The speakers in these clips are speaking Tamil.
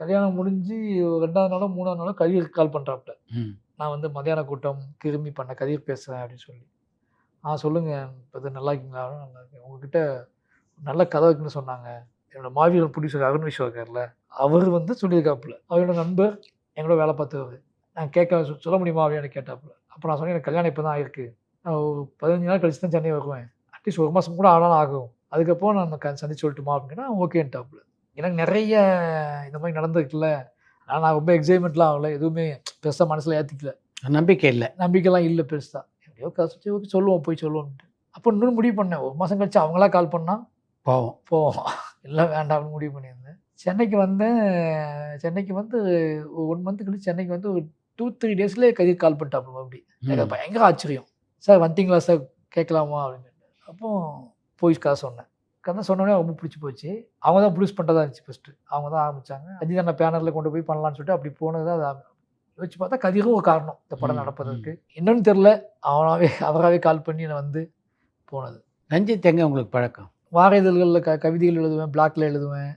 கல்யாணம் முடிஞ்சு 2வது நாளோ, 3வது நாளோ கதிருக்கு கால் பண்றாப்புல. ம். நான் வந்து மதியான கூட்டம் கிருமி பண்ண கதிர் பேசுறேன் அப்படின்னு சொல்லி. சொல்லுங்க பிரதர் நல்லா இருக்கீங்களா? நல்லா இருக்கேன். உங்ககிட்ட நல்ல கதை இருக்குன்னு சொன்னாங்க. என்னோட மாவீரன் புரொடியூசர் அருண் விஸ்வா இருக்கார்ல, அவரு வந்து சொல்லியிருக்காப்புல. அவரோட நண்பர் என் கூட வேலை பார்த்தவரு. நான் கேட்க சொல்ல முடியுமா அப்படின்னு கேட்டாப்புல. அப்ப நான் சொன்னேன் எனக்கு கல்யாணம் இப்ப தான் ஆயிருக்கு. நான் ஒரு 15 நாள் கழிச்சு தான் சென்னை வருவேன். அட்லீஸ்ட் 1 மாசம் கூட ஆனாலும் ஆகும். அதுக்கப்புறம் நம்ம சந்திச்சு சொல்லட்டுமா அப்படின்னா ஓகேன்ட்டாப்புல. எனக்கு நெறைய இந்த மாரி நடந்திருக்குல்ல. ஆனா நான் ரொம்ப எக்ஸைட்மென்ட்லாம் ஆகல. எதுவுமே பெருசா மனசுல ஏத்திக்கல. நம்பிக்கை இல்ல. நம்பிக்கைலாம் இல்ல பெருசா. எப்படியோ சரி ஓகே சொல்லுவோம், போய் சொல்லுவோம்ன்ட்டு. அப்போ இன்னொன்னு முடிவு பண்ணேன். 1 மாசம் கழிச்சு அவங்களா கால் பண்ணா பாவம். போவோம். இல்ல வேண்டாம்னு முடிவு பண்ணியிருந்தேன். சென்னைக்கு வந்தேன். சென்னைக்கு வந்து 1 மந்த் கழிச்சு சென்னைக்கு வந்து ஒரு 2, 3 டேஸ்லயே கதிர் கால் பண்ணிட்டாப்புல மறுபடியும். எனக்கு ம். பயங்கர ஆச்சரியம். "சார் வந்துட்டீங்களா சார்? கேட்கலாமா?" அப்படின்னு. அப்போ போய் கதை சொன்னேன். கதை சொன்னோனே ரொம்ப புடிச்சு போச்சு. அவங்க தான் ப்ரொடியூஸ் பண்றதா இருந்துச்சு ஃபர்ஸ்ட்டு. அவங்க தான் ஆரம்பிச்சாங்க. ரஞ்சித் அண்ணா பேனர்ல கொண்டு போய் பண்ணலான்னு சொல்லிட்டு அப்படி போனது தான் அது. யோசிச்சு பார்த்தா கதிரும் ஒரு காரணம். இந்த படம் ம். ம். நடப்பதற்கு. என்னன்னு தெரியல. அவராவே கால் பண்ணி நான் வந்து போனது. ரஞ்சித் எங்க உங்களுக்கு பழக்கம்? வார இதழ்கள்ல கவிதைகள் எழுதுவேன், பிளாக்ல எழுதுவேன்.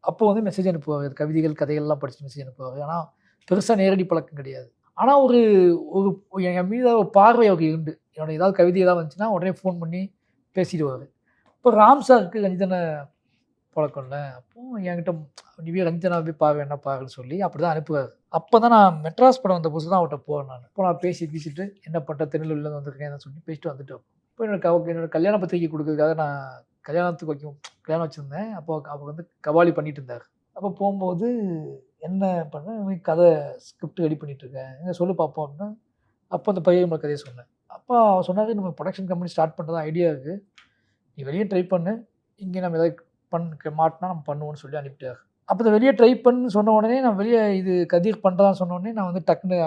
அப்போ வந்து மெசேஜ் அனுப்புவாரு. கவிதைகள், கதைகள்லாம் படிச்சு மெசேஜ் அனுப்புவாரு. ஆனா, பெருசா நேரடி பழக்கம் கிடையாது. ஆனா, ஒரு ஒரு என் மீது ஒரு பார்வை அவருக்கு உண்டு. என்னோட ஏதாவது கவிதை ஏதாவது வந்துச்சுன்னா, உடனே ஃபோன் பண்ணி பேசிடுவாரு. இப்போ ராம் சாருக்கு ரஞ்சித் அண்ணா பழக்கம்ல. அப்போ என்கிட்ட "நீ போய் ரஞ்சித் அண்ணாவ போய் பாரு, என்ன பாருன்னு" சொல்லி அப்படிதான் அனுப்புவாரு. அப்பதான் நான் மெட்ராஸ் படம் வந்த புதுசுல தான் அவர்ட்ட போறேன் நானு. அப்போ நான் பேசி கீசிட்டு, "என்ன பண்ற? திருநெல்வேலியிலேருந்து வந்திருக்கேன்" சொல்லி பேசிட்டு வந்துட்டோம். இப்போ என்னோட கல்யாண பத்திரிக்கை குடுக்கறதுக்காக நான் கல்யாணத்துக்கு கல்யாணம் வச்சிருந்தேன். அப்போ அவர் வந்து கபாலி பண்ணிட்டு இருந்தாரு. அப்போ போம்போது என்ன பண்ணேன், இந்த மாரி கதை ஸ்கிரிப்ட் ரெடி பண்ணிட்டு இருக்கேன். "எங்க சொல்லு பார்ப்போம்" அப்படின்னா, அப்போ அந்த பையன் கதைய சொன்னேன். அப்போ அவர் சொன்னாரு, "நம்ம புரொடக்ஷன் கம்பெனி ஸ்டார்ட் பண்றதா ஐடியா இருக்கு. நீ வெளிய ட்ரை பண்ணு. இங்க நம்ம ஏதாவது மாட்டுனா நம்ம பண்ணுவோம்ன்னு" சொல்லி அனுப்பிட்டாரு. அப்ப இத வெளிய ட்ரை பண்ணுன்னு சொன்ன உடனே, நான் வெளிய இது கதிர் பண்றதான்னு சொன்ன உடனே, நான் வந்து டக்குனு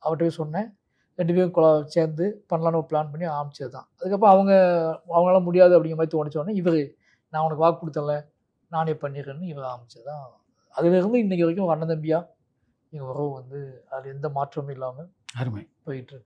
அவர்ட்ட போய் சொன்னேன். 2 பேரும் சேர்ந்து பண்ணலான்னு ஒரு பிளான் பண்ணி ஆரம்பிச்சது தான். அதுக்கப்புறம் அவங்களால முடியாது அப்படிங்கிற மாரி தோணுச்ச உடனே, நான் உனக்கு வாக்கு குடுத்தேன்ல, நானே பண்ணிடுறேன்னு இவர் ஆரம்பிச்சது தான். அதிலிருந்து இன்னைக்கு வரைக்கும் ஒரு அண்ணன் தம்பியா எங்க உறவு வந்து அதுல எந்த மாற்றமும் இல்லாம அருமை. போயிட்டு இருக்கு.